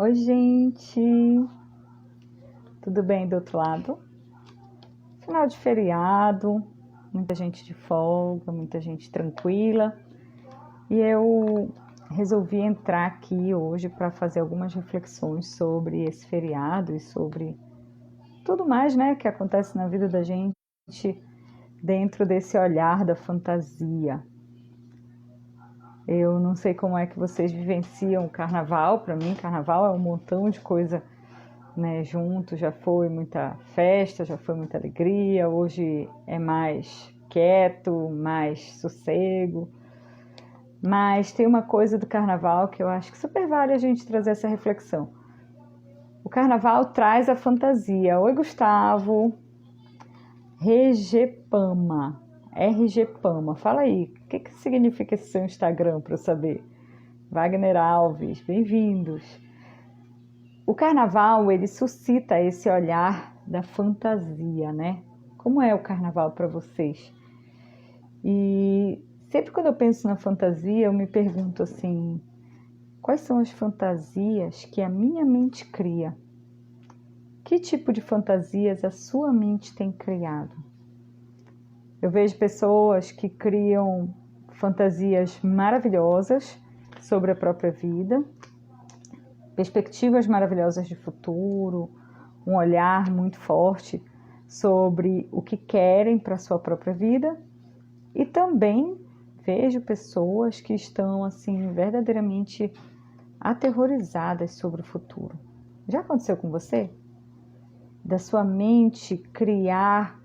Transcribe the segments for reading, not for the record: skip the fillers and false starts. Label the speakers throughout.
Speaker 1: Oi, gente! Tudo bem do outro lado? Final de feriado, muita gente de folga, muita gente tranquila. E eu resolvi entrar aqui hoje para fazer algumas reflexões sobre esse feriado e sobre tudo mais, né, que acontece na vida da gente dentro desse olhar da fantasia. Eu não sei como é que vocês vivenciam o carnaval. Para mim, carnaval é um montão de coisa, né, junto. Já foi muita festa, já foi muita alegria. Hoje é mais quieto, mais sossego. Mas tem uma coisa do carnaval que eu acho que super vale a gente trazer essa reflexão. O carnaval traz a fantasia. Oi, Gustavo. Regepama. RGPama. Fala aí, o que significa esse seu Instagram para eu saber? Wagner Alves, bem-vindos. O carnaval, ele suscita esse olhar da fantasia, né? Como é o carnaval para vocês? E sempre quando eu penso na fantasia, eu me pergunto assim, quais são as fantasias que a minha mente cria? Que tipo de fantasias a sua mente tem criado? Eu vejo pessoas que criam fantasias maravilhosas sobre a própria vida, perspectivas maravilhosas de futuro, um olhar muito forte sobre o que querem para a sua própria vida. E também vejo pessoas que estão assim verdadeiramente aterrorizadas sobre o futuro. Já aconteceu com você? Da sua mente criar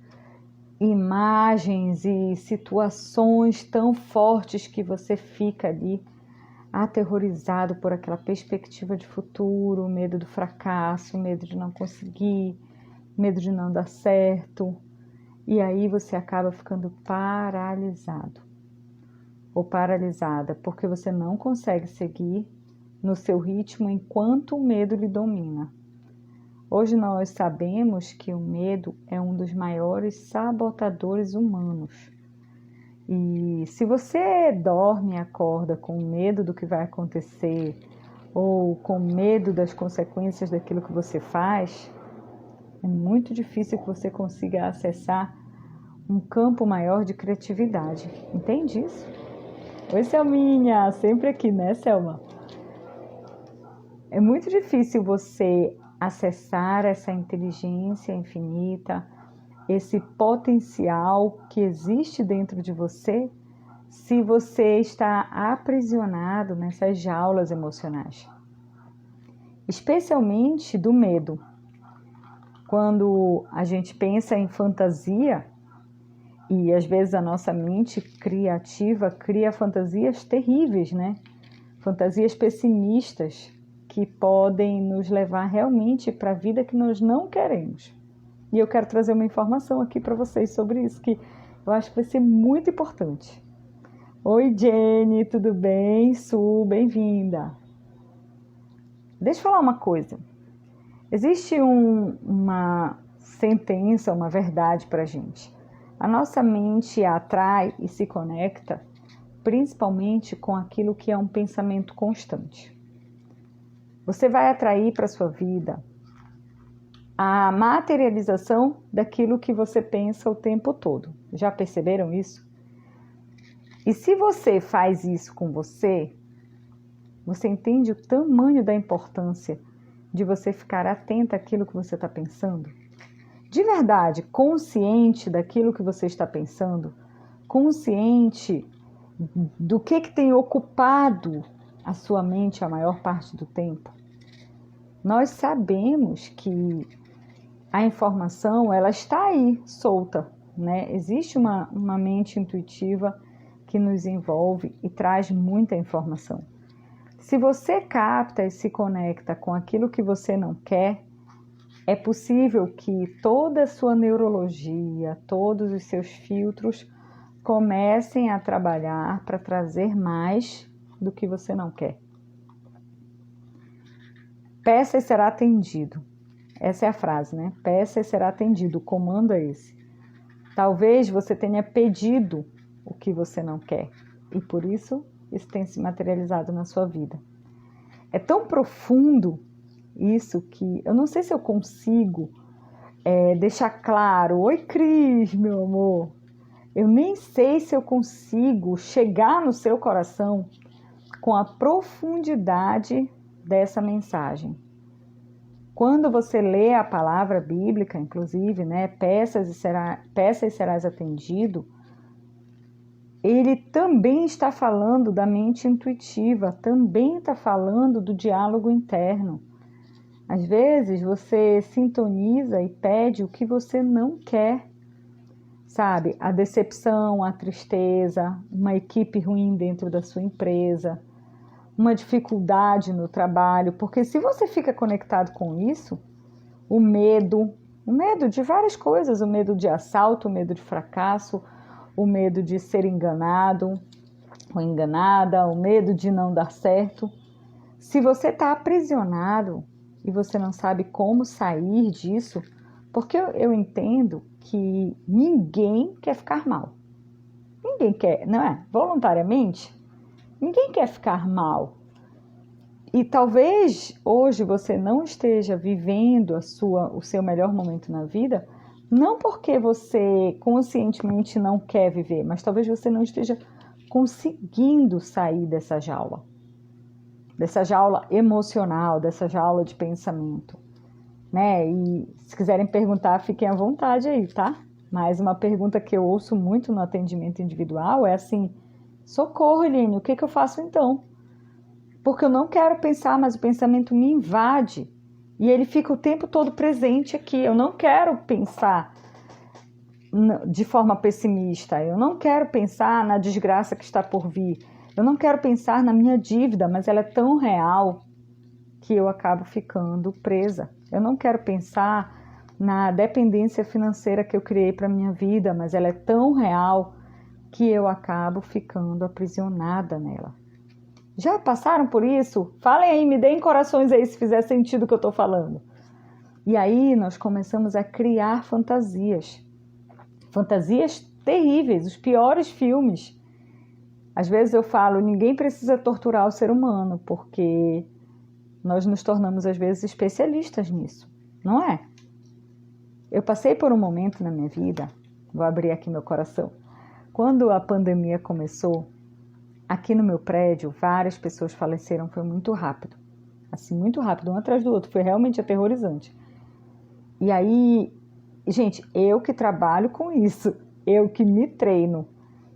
Speaker 1: imagens e situações tão fortes que você fica ali aterrorizado por aquela perspectiva de futuro, medo do fracasso, medo de não conseguir, medo de não dar certo. E aí você acaba ficando paralisado ou paralisada porque você não consegue seguir no seu ritmo enquanto o medo lhe domina. Hoje nós sabemos que o medo é um dos maiores sabotadores humanos. E se você dorme e acorda com medo do que vai acontecer ou com medo das consequências daquilo que você faz, é muito difícil que você consiga acessar um campo maior de criatividade. Entende isso? Oi, Selminha! Sempre aqui, né, Selma? É muito difícil você acessar essa inteligência infinita, esse potencial que existe dentro de você, se você está aprisionado nessas jaulas emocionais. Especialmente do medo. Quando a gente pensa em fantasia, e às vezes a nossa mente criativa cria fantasias terríveis, né? Fantasias pessimistas, que podem nos levar realmente para a vida que nós não queremos. E eu quero trazer uma informação aqui para vocês sobre isso, que eu acho que vai ser muito importante. Oi, Jenny, tudo bem? Su, bem-vinda. Deixa eu falar uma coisa. Existe uma sentença, uma verdade para a gente. A nossa mente atrai e se conecta principalmente com aquilo que é um pensamento constante. Você vai atrair para a sua vida a materialização daquilo que você pensa o tempo todo. Já perceberam isso? E se você faz isso com você, você entende o tamanho da importância de você ficar atento àquilo que você está pensando? De verdade, consciente daquilo que você está pensando, consciente do que tem ocupado a sua mente a maior parte do tempo. Nós sabemos que a informação, ela está aí, solta, né? Existe uma mente intuitiva que nos envolve e traz muita informação. Se você capta e se conecta com aquilo que você não quer, é possível que toda a sua neurologia, todos os seus filtros comecem a trabalhar para trazer mais do que você não quer. Peça e será atendido. Essa é a frase, né? Peça e será atendido. O comando é esse. Talvez você tenha pedido o que você não quer e por isso tem se materializado na sua vida. É tão profundo isso que... Eu não sei se eu consigo deixar claro. Oi, Cris, meu amor. Eu nem sei se eu consigo chegar no seu coração com a profundidade dessa mensagem. Quando você lê a palavra bíblica, inclusive, né, peça e serás atendido, ele também está falando da mente intuitiva, também está falando do diálogo interno. Às vezes você sintoniza e pede o que você não quer, sabe? A decepção, a tristeza, uma equipe ruim dentro da sua empresa, uma dificuldade no trabalho, porque se você fica conectado com isso, o medo de várias coisas, o medo de assalto, o medo de fracasso, o medo de ser enganado ou enganada, o medo de não dar certo. Se você está aprisionado e você não sabe como sair disso, porque eu entendo que ninguém quer ficar mal. Ninguém quer, não é? Voluntariamente, ninguém quer ficar mal. E talvez hoje você não esteja vivendo o seu melhor momento na vida, não porque você conscientemente não quer viver, mas talvez você não esteja conseguindo sair dessa jaula emocional, dessa jaula de pensamento, né? E se quiserem perguntar, fiquem à vontade aí, tá? Mas uma pergunta que eu ouço muito no atendimento individual é assim: socorro, Eline, o que eu faço então? Porque eu não quero pensar, mas o pensamento me invade. E ele fica o tempo todo presente aqui. Eu não quero pensar de forma pessimista. Eu não quero pensar na desgraça que está por vir. Eu não quero pensar na minha dívida, mas ela é tão real que eu acabo ficando presa. Eu não quero pensar na dependência financeira que eu criei para a minha vida, mas ela é tão real que eu acabo ficando aprisionada nela. Já passaram por isso? Falem aí, me deem corações aí se fizer sentido o que eu estou falando. E aí nós começamos a criar fantasias. Fantasias terríveis, os piores filmes. Às vezes eu falo, ninguém precisa torturar o ser humano, porque nós nos tornamos às vezes especialistas nisso, não é? Eu passei por um momento na minha vida, vou abrir aqui meu coração. Quando a pandemia começou, aqui no meu prédio, várias pessoas faleceram, foi muito rápido. Assim, muito rápido, um atrás do outro, foi realmente aterrorizante. E aí, gente, eu que trabalho com isso, eu que me treino,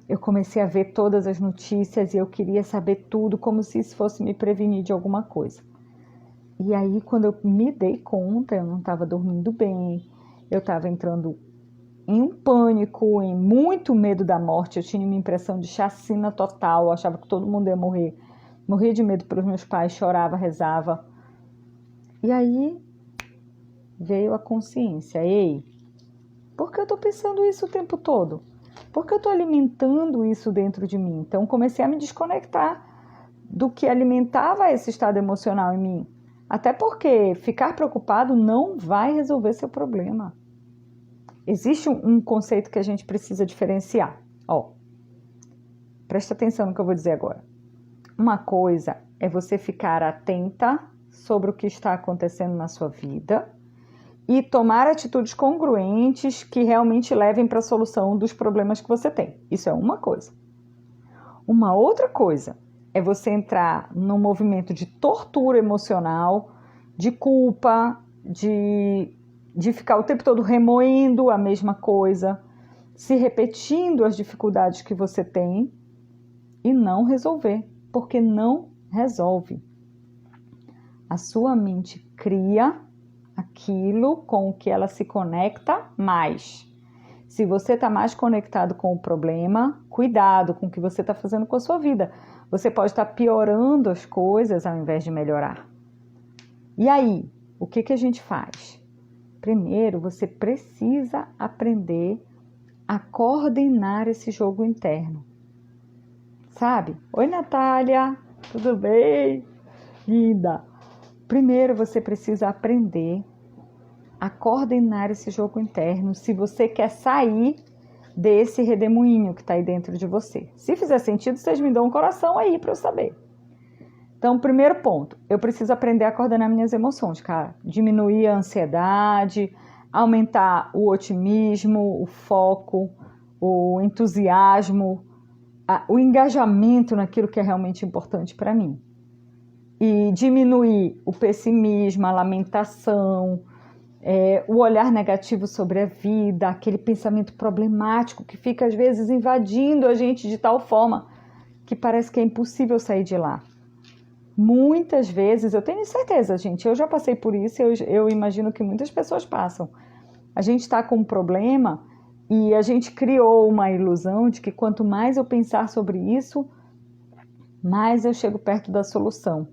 Speaker 1: eu comecei a ver todas as notícias e eu queria saber tudo, como se isso fosse me prevenir de alguma coisa. E aí, quando eu me dei conta, eu não estava dormindo bem, eu estava entrando em um pânico, em muito medo da morte. Eu tinha uma impressão de chacina total, eu achava que todo mundo ia morrer. Morria de medo pelos meus pais, chorava, rezava. E aí veio a consciência: ei, por que eu estou pensando isso o tempo todo? Por que eu estou alimentando isso dentro de mim? Então comecei a me desconectar do que alimentava esse estado emocional em mim. Até porque ficar preocupado não vai resolver seu problema. Existe um conceito que a gente precisa diferenciar. Ó, presta atenção no que eu vou dizer agora. Uma coisa é você ficar atenta sobre o que está acontecendo na sua vida e tomar atitudes congruentes que realmente levem para a solução dos problemas que você tem. Isso é uma coisa. Uma outra coisa é você entrar num movimento de tortura emocional, de culpa, de ficar o tempo todo remoendo a mesma coisa, se repetindo as dificuldades que você tem e não resolver, porque não resolve. A sua mente cria aquilo com o que ela se conecta mais. Se você está mais conectado com o problema, cuidado com o que você está fazendo com a sua vida. Você pode estar piorando as coisas ao invés de melhorar. E aí, o que a gente faz? Primeiro, você precisa aprender a coordenar esse jogo interno. Sabe? Oi, Natália, tudo bem? Linda! Primeiro, você precisa aprender a coordenar esse jogo interno se você quer sair desse redemoinho que está aí dentro de você. Se fizer sentido, vocês me dão um coração aí para eu saber. Então, primeiro ponto, eu preciso aprender a coordenar minhas emoções, cara. Diminuir a ansiedade, aumentar o otimismo, o foco, o entusiasmo, o engajamento naquilo que é realmente importante para mim. E diminuir o pessimismo, a lamentação, o olhar negativo sobre a vida, aquele pensamento problemático que fica às vezes invadindo a gente de tal forma que parece que é impossível sair de lá. Muitas vezes, eu tenho certeza, gente, eu já passei por isso, eu imagino que muitas pessoas passam. A gente está com um problema e a gente criou uma ilusão de que quanto mais eu pensar sobre isso, mais eu chego perto da solução.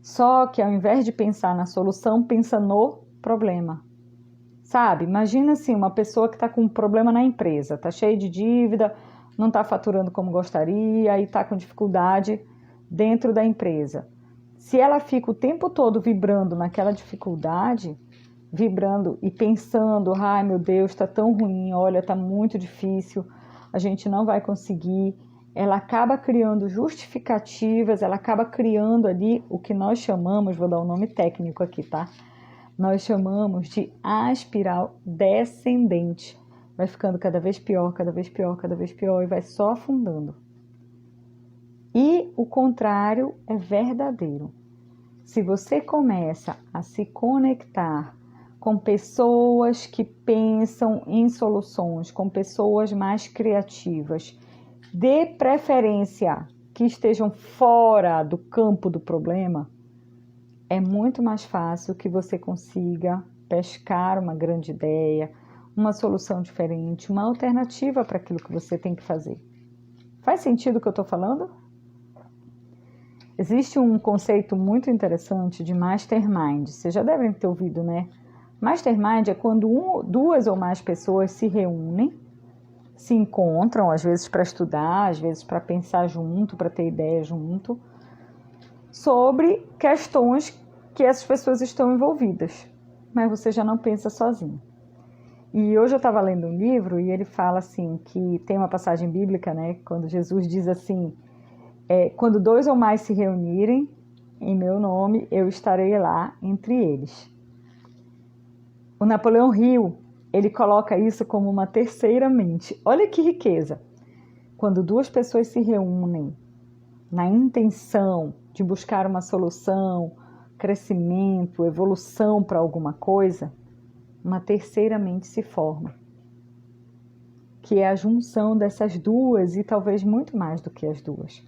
Speaker 1: Só que ao invés de pensar na solução, pensa no problema. Sabe? Imagina assim, uma pessoa que está com um problema na empresa, está cheia de dívida, não está faturando como gostaria e está com dificuldade dentro da empresa. Se ela fica o tempo todo vibrando naquela dificuldade, vibrando e pensando, ai meu Deus, está tão ruim, olha, está muito difícil, a gente não vai conseguir, ela acaba criando justificativas, ela acaba criando ali o que nós chamamos, vou dar um nome técnico aqui, tá? Nós chamamos de a espiral descendente. Vai ficando cada vez pior, cada vez pior, cada vez pior e vai só afundando. E o contrário é verdadeiro. Se você começa a se conectar com pessoas que pensam em soluções, com pessoas mais criativas, de preferência que estejam fora do campo do problema, é muito mais fácil que você consiga pescar uma grande ideia, uma solução diferente, uma alternativa para aquilo que você tem que fazer. Faz sentido o que eu estou falando? Existe um conceito muito interessante de mastermind. Vocês já devem ter ouvido, né? Mastermind é quando duas ou mais pessoas se reúnem, se encontram, às vezes para estudar, às vezes para pensar junto, para ter ideia junto, sobre questões que essas pessoas estão envolvidas. Mas você já não pensa sozinho. E hoje eu estava lendo um livro e ele fala assim, que tem uma passagem bíblica, né? Quando Jesus diz assim, quando 2 ou mais se reunirem em meu nome, eu estarei lá entre eles. O Napoleão Hill, ele coloca isso como uma terceira mente. Olha que riqueza! Quando 2 pessoas se reúnem na intenção de buscar uma solução, crescimento, evolução para alguma coisa, uma terceira mente se forma, que é a junção dessas duas e talvez muito mais do que as duas.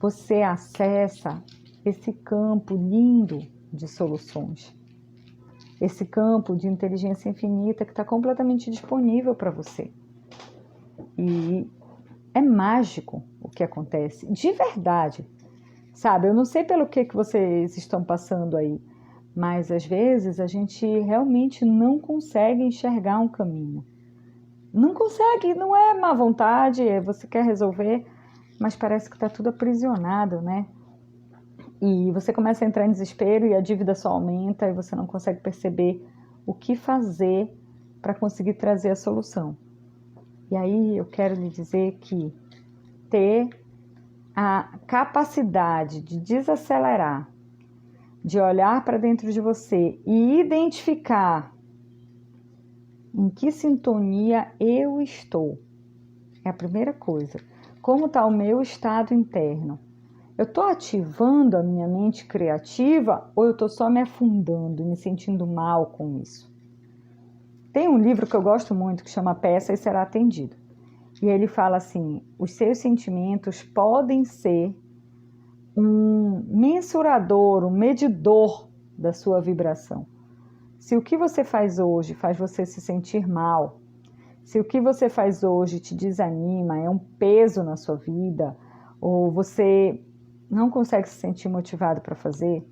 Speaker 1: Você acessa esse campo lindo de soluções, esse campo de inteligência infinita que está completamente disponível para você. E é mágico o que acontece, de verdade. Sabe, eu não sei pelo que vocês estão passando aí, mas às vezes a gente realmente não consegue enxergar um caminho. Não consegue, não é má vontade, você quer resolver, mas parece que está tudo aprisionado, né? E você começa a entrar em desespero e a dívida só aumenta e você não consegue perceber o que fazer para conseguir trazer a solução. E aí eu quero lhe dizer que ter a capacidade de desacelerar, de olhar para dentro de você e identificar em que sintonia eu estou, é a primeira coisa. Como está o meu estado interno? Eu estou ativando a minha mente criativa ou eu estou só me afundando e me sentindo mal com isso? Tem um livro que eu gosto muito que chama Peça e Será Atendido. E ele fala assim, os seus sentimentos podem ser um mensurador, um medidor da sua vibração. Se o que você faz hoje faz você se sentir mal, se o que você faz hoje te desanima, é um peso na sua vida, ou você não consegue se sentir motivado para fazer,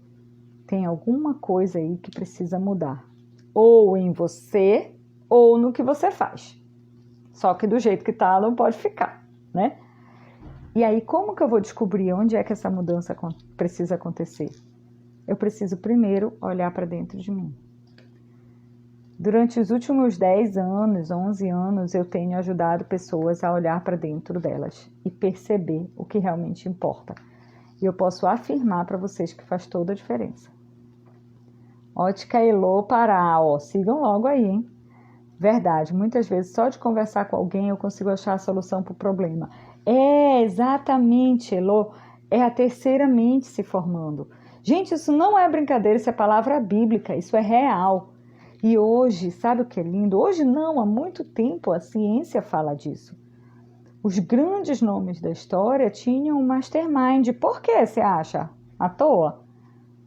Speaker 1: tem alguma coisa aí que precisa mudar. Ou em você, ou no que você faz. Só que do jeito que está, não pode ficar, né? E aí, como que eu vou descobrir onde é que essa mudança precisa acontecer? Eu preciso primeiro olhar para dentro de mim. Durante os últimos 10 anos, 11 anos, eu tenho ajudado pessoas a olhar para dentro delas e perceber o que realmente importa. E eu posso afirmar para vocês que faz toda a diferença. Ótica Elô Pará, ó, sigam logo aí, hein? Verdade, muitas vezes só de conversar com alguém eu consigo achar a solução para o problema. Exatamente, Elô, é a terceira mente se formando. Gente, isso não é brincadeira, isso é palavra bíblica, isso é real. E hoje, sabe o que é lindo? Hoje não, há muito tempo a ciência fala disso. Os grandes nomes da história tinham um mastermind. Por que você acha? À toa?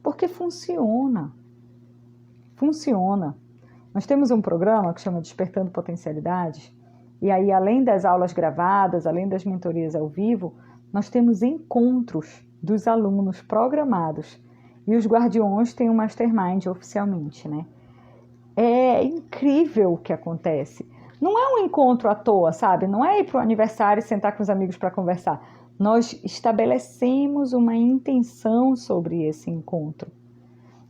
Speaker 1: Porque funciona. Funciona. Nós temos um programa que chama Despertando Potencialidades, e aí, além das aulas gravadas, além das mentorias ao vivo, nós temos encontros dos alunos programados. E os guardiões têm um mastermind oficialmente, né? É incrível o que acontece. Não é um encontro à toa, sabe? Não é ir para o aniversário e sentar com os amigos para conversar. Nós estabelecemos uma intenção sobre esse encontro.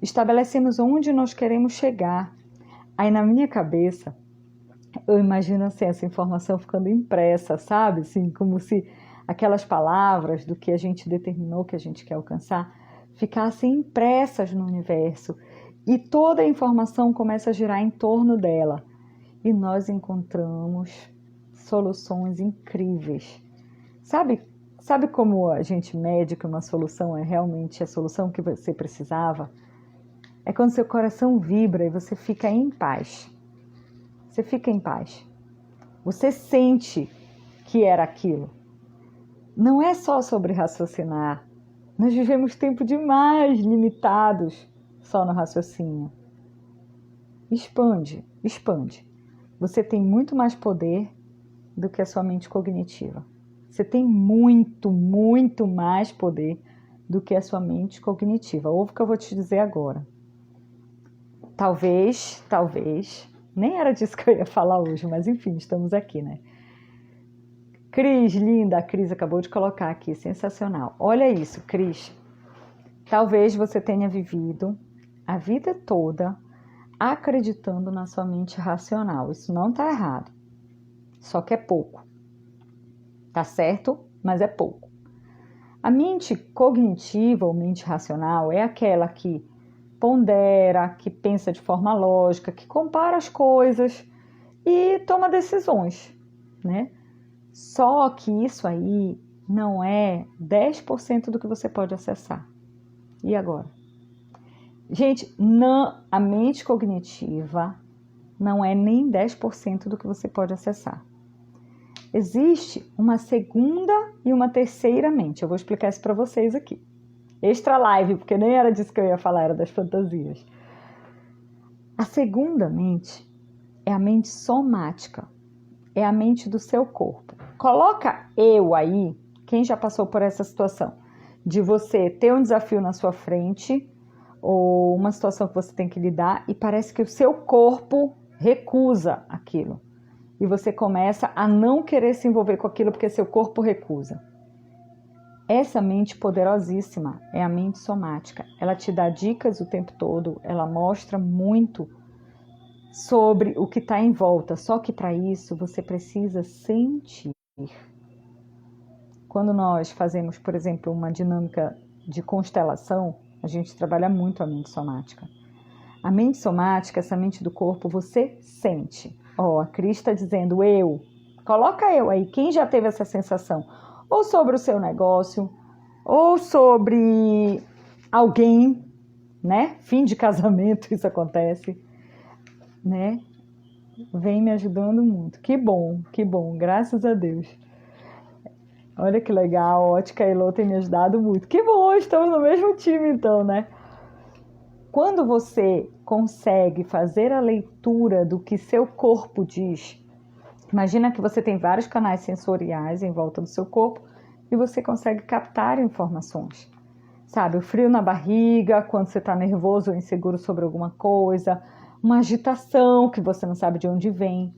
Speaker 1: Estabelecemos onde nós queremos chegar. Aí na minha cabeça, eu imagino assim, essa informação ficando impressa, sabe? Assim, como se aquelas palavras do que a gente determinou que a gente quer alcançar ficassem impressas no universo. E toda a informação começa a girar em torno dela. E nós encontramos soluções incríveis. Sabe como a gente mede que uma solução é realmente a solução que você precisava? É quando seu coração vibra e você fica em paz. Você fica em paz. Você sente que era aquilo. Não é só sobre raciocinar. Nós vivemos tempo demais limitados só no raciocínio. Expande, expande. Você tem muito mais poder do que a sua mente cognitiva. Você tem muito, muito mais poder do que a sua mente cognitiva. Ouve o que eu vou te dizer agora. Talvez, nem era disso que eu ia falar hoje, mas enfim, estamos aqui, né? Cris, linda, a Cris acabou de colocar aqui, sensacional. Olha isso, Cris. Talvez você tenha vivido a vida toda acreditando na sua mente racional. Isso não está errado, só que é pouco. Tá certo? Mas é pouco. A mente cognitiva ou mente racional é aquela que pondera, que pensa de forma lógica, que compara as coisas e toma decisões, né? Só que isso aí não é 10% do que você pode acessar. E agora? Gente, a mente cognitiva não é nem 10% do que você pode acessar. Existe uma segunda e uma terceira mente. Eu vou explicar isso para vocês aqui. Extra live, porque nem era disso que eu ia falar, era das fantasias. A segunda mente é a mente somática. É a mente do seu corpo. Coloca eu aí, quem já passou por essa situação, de você ter um desafio na sua frente, ou uma situação que você tem que lidar, e parece que o seu corpo recusa aquilo. E você começa a não querer se envolver com aquilo porque seu corpo recusa. Essa mente poderosíssima é a mente somática. Ela te dá dicas o tempo todo, ela mostra muito sobre o que está em volta. Só que para isso você precisa sentir. Quando nós fazemos, por exemplo, uma dinâmica de constelação, a gente trabalha muito a mente somática. A mente somática, essa mente do corpo, você sente. Ó, a Cris está dizendo eu. Coloca eu aí. Quem já teve essa sensação? Ou sobre o seu negócio, ou sobre alguém, né? Fim de casamento, isso acontece, né? Vem me ajudando muito. Que bom, graças a Deus. Olha que legal, a Ótica Elô tem me ajudado muito. Que bom, estamos no mesmo time então, né? Quando você consegue fazer a leitura do que seu corpo diz, imagina que você tem vários canais sensoriais em volta do seu corpo e você consegue captar informações. Sabe, o frio na barriga, quando você está nervoso ou inseguro sobre alguma coisa, uma agitação que você não sabe de onde vem.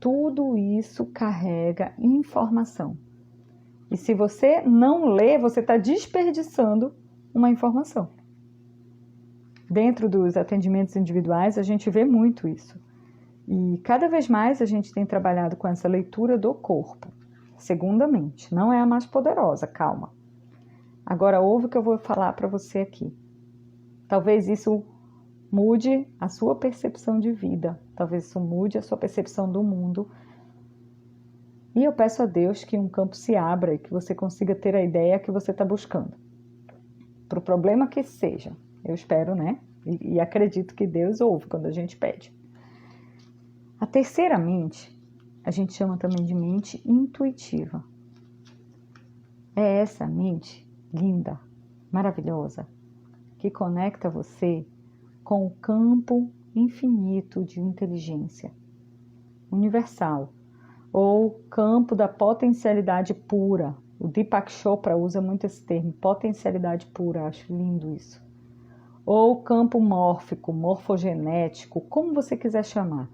Speaker 1: Tudo isso carrega informação. E se você não lê, você está desperdiçando uma informação. Dentro dos atendimentos individuais, a gente vê muito isso. E cada vez mais a gente tem trabalhado com essa leitura do corpo. Segunda mente, não é a mais poderosa, calma. Agora ouve o que eu vou falar para você aqui. Talvez isso mude a sua percepção de vida, talvez isso mude a sua percepção do mundo. E eu peço a Deus que um campo se abra e que você consiga ter a ideia que você está buscando. Para o problema que seja, eu espero, né? E acredito que Deus ouve quando a gente pede. A terceira mente, a gente chama também de mente intuitiva. É essa mente linda, maravilhosa, que conecta você com o campo infinito de inteligência universal, ou campo da potencialidade pura. O Deepak Chopra usa muito esse termo, potencialidade pura, acho lindo isso. Ou campo mórfico, morfogenético, como você quiser chamar.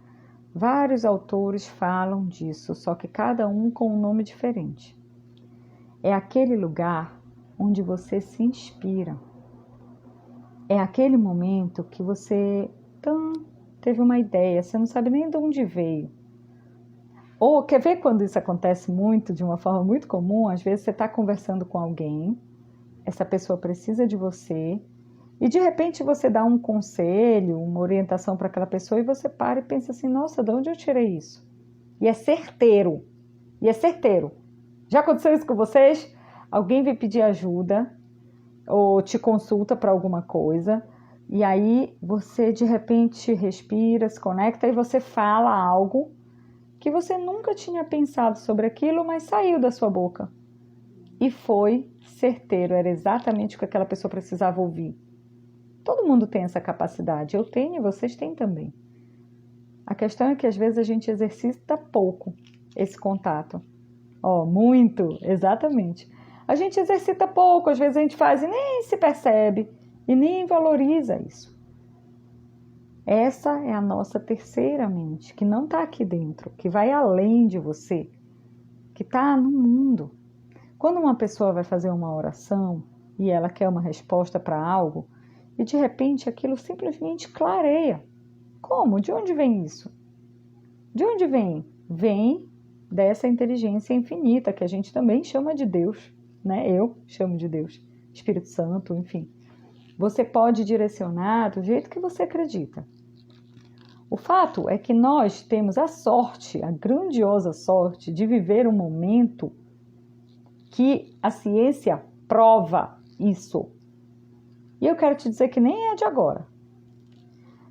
Speaker 1: Vários autores falam disso, só que cada um com um nome diferente. É aquele lugar onde você se inspira. É aquele momento que você teve uma ideia, você não sabe nem de onde veio. Ou quer ver quando isso acontece muito, de uma forma muito comum? Às vezes você está conversando com alguém, essa pessoa precisa de você, e de repente você dá um conselho, uma orientação para aquela pessoa, e você para e pensa assim, nossa, de onde eu tirei isso? E é certeiro. Já aconteceu isso com vocês? Alguém vem pedir ajuda, ou te consulta para alguma coisa, e aí você de repente respira, se conecta, e você fala algo que você nunca tinha pensado sobre aquilo, mas saiu da sua boca. E foi certeiro, era exatamente o que aquela pessoa precisava ouvir. Todo mundo tem essa capacidade, eu tenho e vocês têm também. A questão é que às vezes a gente exercita pouco esse contato. Muito, exatamente. A gente exercita pouco, às vezes a gente faz e nem se percebe, e nem valoriza isso. Essa é a nossa terceira mente, que não está aqui dentro, que vai além de você, que está no mundo. Quando uma pessoa vai fazer uma oração e ela quer uma resposta para algo, e de repente aquilo simplesmente clareia. Como? De onde vem isso? De onde vem? Vem dessa inteligência infinita, que a gente também chama de Deus, né? Eu chamo de Deus, Espírito Santo, enfim. Você pode direcionar do jeito que você acredita. O fato é que nós temos a sorte, a grandiosa sorte de viver um momento que a ciência prova isso. E eu quero te dizer que nem é de agora.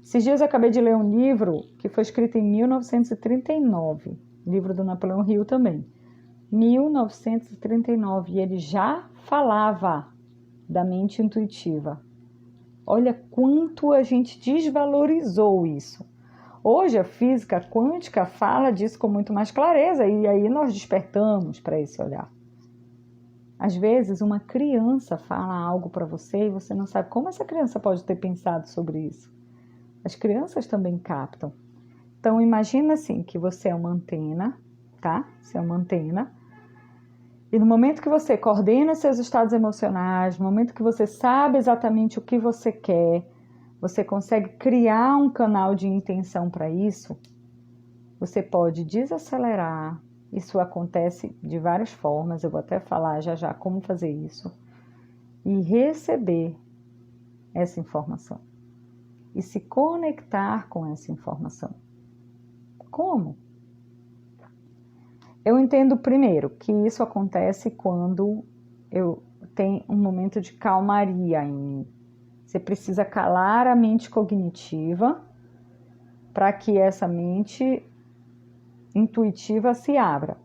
Speaker 1: Esses dias eu acabei de ler um livro que foi escrito em 1939, livro do Napoleão Hill também. 1939, e ele já falava da mente intuitiva. Olha quanto a gente desvalorizou isso. Hoje a física quântica fala disso com muito mais clareza e aí nós despertamos para esse olhar. Às vezes uma criança fala algo para você e você não sabe como essa criança pode ter pensado sobre isso. As crianças também captam. Então imagina assim que você é uma antena, tá? Você é uma antena. E no momento que você coordena seus estados emocionais, no momento que você sabe exatamente o que você quer, você consegue criar um canal de intenção para isso, você pode desacelerar. Isso acontece de várias formas, eu vou até falar já como fazer isso. E receber essa informação. E se conectar com essa informação. Como? Eu entendo primeiro que isso acontece quando eu tenho um momento de calmaria em mim. Você precisa calar a mente cognitiva para que essa mente intuitiva se abra.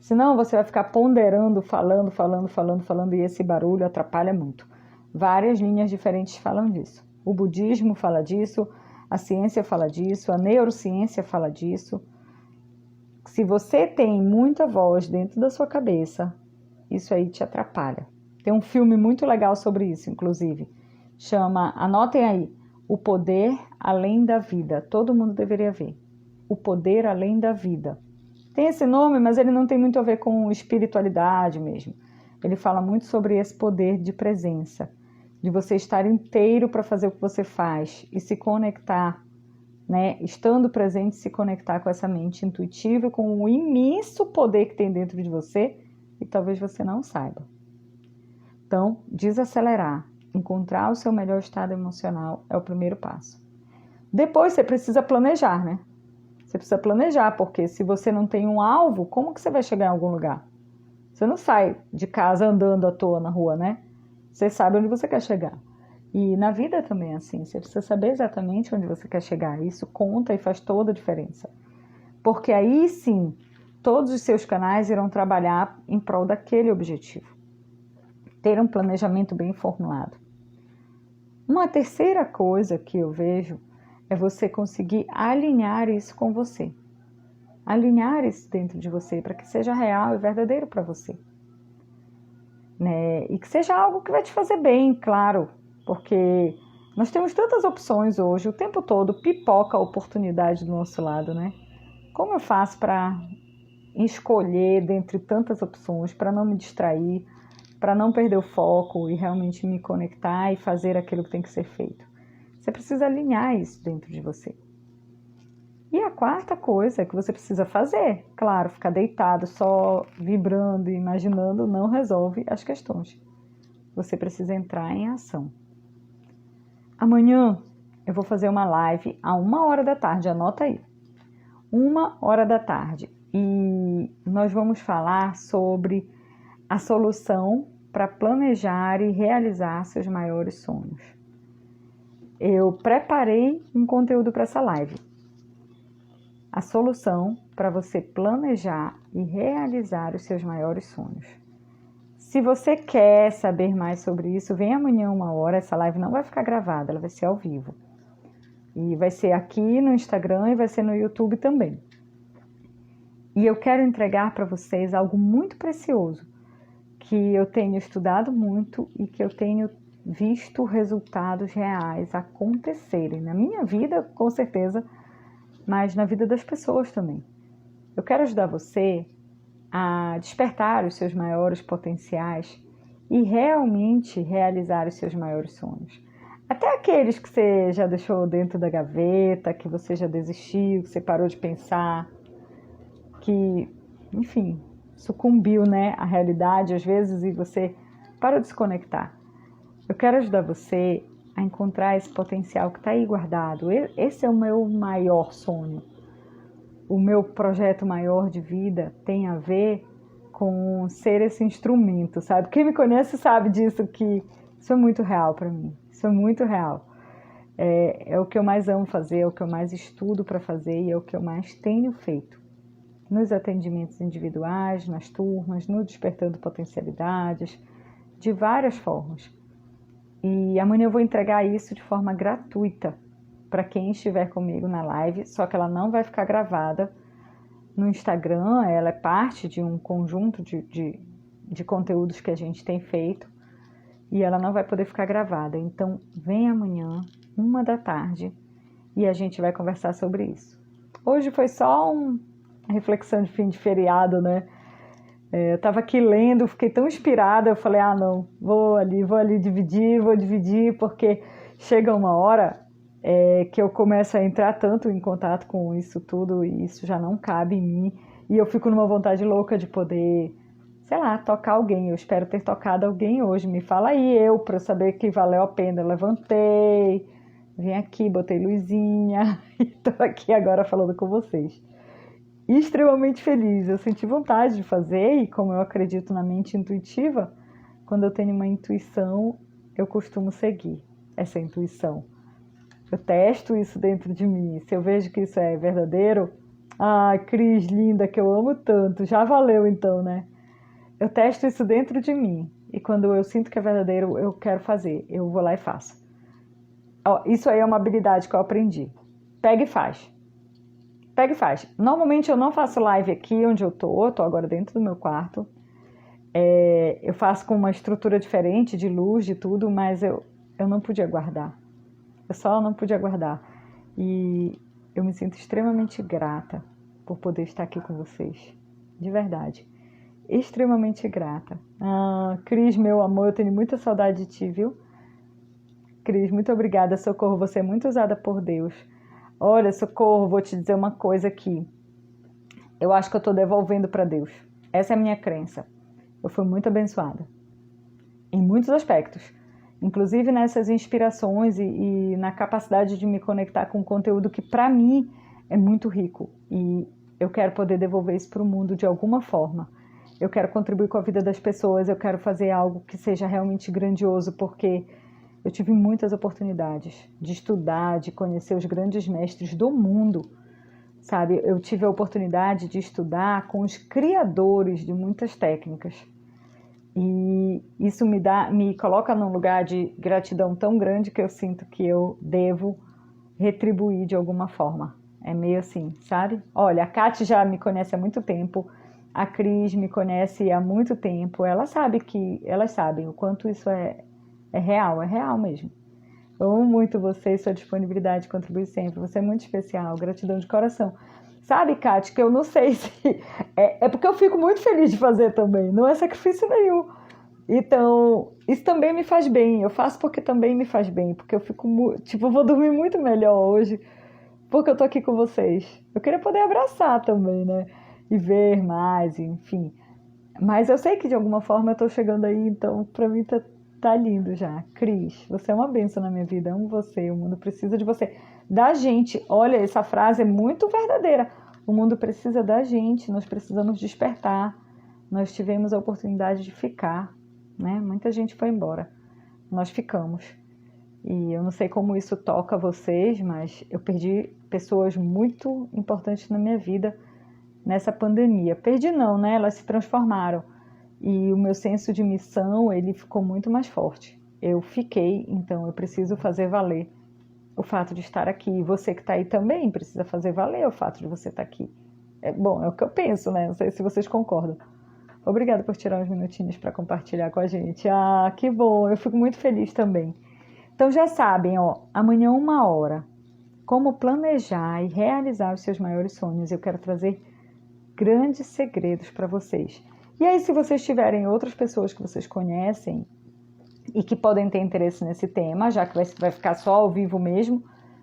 Speaker 1: Senão você vai ficar ponderando, falando e esse barulho atrapalha muito. Várias linhas diferentes falam disso. O budismo fala disso, a ciência fala disso, a neurociência fala disso. Se você tem muita voz dentro da sua cabeça, isso aí te atrapalha. Tem um filme muito legal sobre isso, inclusive. Chama, anotem aí, O Poder Além da Vida. Todo mundo deveria ver. O Poder Além da Vida. Tem esse nome, mas ele não tem muito a ver com espiritualidade mesmo. Ele fala muito sobre esse poder de presença, de você estar inteiro para fazer o que você faz e se conectar, né? Estando presente, se conectar com essa mente intuitiva, com o imenso poder que tem dentro de você e talvez você não saiba. Então, desacelerar, encontrar o seu melhor estado emocional é o primeiro passo. Depois você precisa planejar, né? Você precisa planejar, porque se você não tem um alvo, como que você vai chegar em algum lugar? Você não sai de casa andando à toa na rua, né? Você sabe onde você quer chegar. E na vida também é assim, você precisa saber exatamente onde você quer chegar. Isso conta e faz toda a diferença. Porque aí sim, todos os seus canais irão trabalhar em prol daquele objetivo. Ter um planejamento bem formulado. Uma terceira coisa que eu vejo é você conseguir alinhar isso com você. Alinhar isso dentro de você para que seja real e verdadeiro para você. Né? E que seja algo que vai te fazer bem, claro. Porque nós temos tantas opções hoje, o tempo todo pipoca a oportunidade do nosso lado, né? Como eu faço para escolher dentre tantas opções, para não me distrair, para não perder o foco e realmente me conectar e fazer aquilo que tem que ser feito? Você precisa alinhar isso dentro de você. E a quarta coisa que você precisa fazer, claro, ficar deitado só vibrando e imaginando não resolve as questões. Você precisa entrar em ação. Amanhã eu vou fazer uma live a 1h da tarde, anota aí. 1h da tarde. E nós vamos falar sobre a solução para planejar e realizar seus maiores sonhos. Eu preparei um conteúdo para essa live. A solução para você planejar e realizar os seus maiores sonhos. Se você quer saber mais sobre isso, vem amanhã 1h. Essa live não vai ficar gravada, ela vai ser ao vivo. E vai ser aqui no Instagram e vai ser no YouTube também. E eu quero entregar para vocês algo muito precioso, que eu tenho estudado muito e que eu tenho visto resultados reais acontecerem na minha vida, com certeza, mas na vida das pessoas também. Eu quero ajudar você a despertar os seus maiores potenciais e realmente realizar os seus maiores sonhos. Até aqueles que você já deixou dentro da gaveta, que você já desistiu, que você parou de pensar, que, enfim, sucumbiu, né, à realidade às vezes e você parou de se conectar. Eu quero ajudar você a encontrar esse potencial que está aí guardado. Esse é o meu maior sonho. O meu projeto maior de vida tem a ver com ser esse instrumento, sabe? Quem me conhece sabe disso, que isso é muito real para mim. Isso é muito real. É o que eu mais amo fazer, é o que eu mais estudo para fazer e é o que eu mais tenho feito. Nos atendimentos individuais, nas turmas, no Despertando Potencialidades, de várias formas. E amanhã eu vou entregar isso de forma gratuita para quem estiver comigo na live, só que ela não vai ficar gravada no Instagram, ela é parte de um conjunto de conteúdos que a gente tem feito e ela não vai poder ficar gravada. Então, vem amanhã, 1h da tarde, e a gente vai conversar sobre isso. Hoje foi só uma reflexão de fim de feriado, né? Eu estava aqui lendo, fiquei tão inspirada, eu falei, não, vou ali dividir, porque chega uma hora que eu começo a entrar tanto em contato com isso tudo e isso já não cabe em mim e eu fico numa vontade louca de poder, sei lá, tocar alguém. Eu espero ter tocado alguém hoje. Me fala aí para eu saber que valeu a pena. Eu levantei, vim aqui, botei luzinha e estou aqui agora falando com vocês. Extremamente feliz. Eu senti vontade de fazer e como eu acredito na mente intuitiva, quando eu tenho uma intuição, eu costumo seguir essa intuição. Eu testo isso dentro de mim. Se eu vejo que isso é verdadeiro, Cris, linda, que eu amo tanto, já valeu então, né? Eu testo isso dentro de mim. E quando eu sinto que é verdadeiro, eu quero fazer. Eu vou lá e faço. Isso aí é uma habilidade que eu aprendi. Pega e faz. Pega e faz. Normalmente eu não faço live aqui onde eu tô agora dentro do meu quarto. Eu faço com uma estrutura diferente de luz, de tudo, mas eu não podia guardar. Eu só não pude aguardar. E eu me sinto extremamente grata por poder estar aqui com vocês. De verdade. Extremamente grata. Cris, meu amor, eu tenho muita saudade de ti, viu? Cris, muito obrigada. Socorro, você é muito usada por Deus. Olha, Socorro, vou te dizer uma coisa aqui. Eu acho que eu estou devolvendo para Deus. Essa é a minha crença. Eu fui muito abençoada. em muitos aspectos, inclusive nessas inspirações e na capacidade de me conectar com conteúdo que para mim é muito rico e eu quero poder devolver isso para o mundo de alguma forma. Eu quero contribuir com a vida das pessoas, eu quero fazer algo que seja realmente grandioso, porque eu tive muitas oportunidades de estudar, de conhecer os grandes mestres do mundo, sabe? Eu tive a oportunidade de estudar com os criadores de muitas técnicas. E isso me coloca num lugar de gratidão tão grande que eu sinto que eu devo retribuir de alguma forma. É meio assim, sabe? Olha, a Kati já me conhece há muito tempo, a Cris me conhece há muito tempo, elas sabem o quanto isso é real mesmo. Eu amo muito você e sua disponibilidade de contribuir sempre, você é muito especial, gratidão de coração. Sabe, Kati, que eu não sei se... É porque eu fico muito feliz de fazer também, não é sacrifício nenhum. Então, isso também me faz bem, eu faço porque também me faz bem, porque eu fico, eu vou dormir muito melhor hoje, porque eu tô aqui com vocês. Eu queria poder abraçar também, né? E ver mais, enfim. Mas eu sei que de alguma forma eu tô chegando aí, então pra mim tá lindo já. Cris, você é uma bênção na minha vida, amo você, o mundo precisa de você. Da gente, olha, essa frase é muito verdadeira. O mundo precisa da gente, nós precisamos despertar. Nós tivemos a oportunidade de ficar, né? Muita gente foi embora, nós ficamos. E eu não sei como isso toca vocês, mas eu perdi pessoas muito importantes na minha vida nessa pandemia. Perdi não, né? Elas se transformaram. E o meu senso de missão, ele ficou muito mais forte. Eu fiquei, então eu preciso fazer valer o fato de estar aqui. E você que está aí também precisa fazer valer o fato de você estar aqui. Bom, é o que eu penso, né? Não sei se vocês concordam. Obrigada por tirar uns minutinhos para compartilhar com a gente. Ah, que bom, eu fico muito feliz também. Então já sabem, ó, amanhã 1 hora, como planejar e realizar os seus maiores sonhos. Eu quero trazer grandes segredos para vocês. E aí, se vocês tiverem outras pessoas que vocês conhecem e que podem ter interesse nesse tema, já que vai ficar só ao vivo mesmo,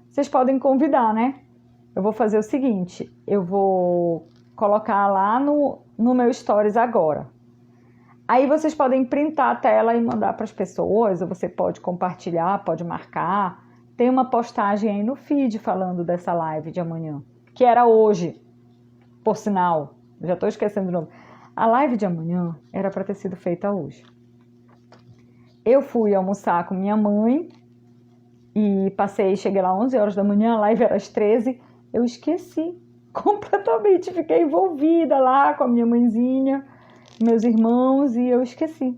Speaker 1: vocês podem convidar, né? Eu vou fazer o seguinte, eu vou colocar lá no meu Stories agora. Aí vocês podem printar a tela e mandar para as pessoas, ou você pode compartilhar, pode marcar. Tem uma postagem aí no feed falando dessa live de amanhã, que era hoje, por sinal, já estou esquecendo de novo. A live de amanhã era para ter sido feita hoje. Eu fui almoçar com minha mãe e cheguei lá 11 horas da manhã, a live era às 13, eu esqueci completamente, fiquei envolvida lá com a minha mãezinha, meus irmãos, e eu esqueci.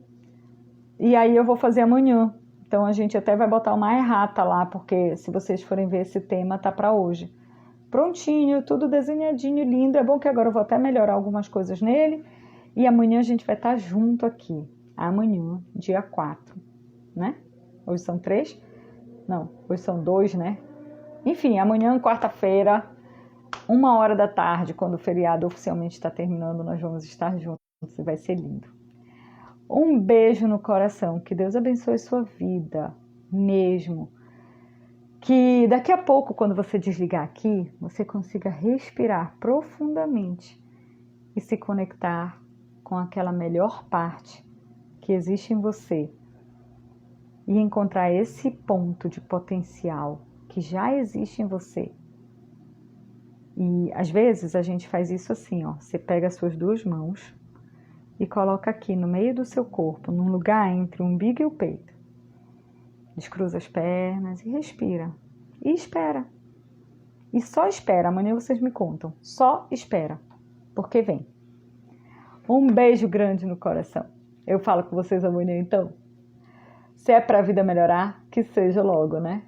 Speaker 1: E aí eu vou fazer amanhã. Então a gente até vai botar uma errata lá, porque se vocês forem ver esse tema, tá para hoje. Prontinho, tudo desenhadinho, lindo. É bom que agora eu vou até melhorar algumas coisas nele. E amanhã a gente vai estar junto aqui. Amanhã, dia 4, né? Hoje são 3? Não, hoje são 2, né? Enfim, amanhã, quarta-feira, 1 hora da tarde, quando o feriado oficialmente está terminando, nós vamos estar juntos. Vai ser lindo. Um beijo no coração. Que Deus abençoe sua vida, mesmo. Que daqui a pouco, quando você desligar aqui, você consiga respirar profundamente e se conectar com aquela melhor parte que existe em você e encontrar esse ponto de potencial que já existe em você. E às vezes a gente faz isso assim, ó. Você pega as suas 2 mãos e coloca aqui no meio do seu corpo, num lugar entre o umbigo e o peito. Descruza as pernas e respira. E espera. E só espera. Amanhã vocês me contam. Só espera. Porque vem. Um beijo grande no coração. Eu falo com vocês amanhã então. Se é para a vida melhorar, que seja logo, né?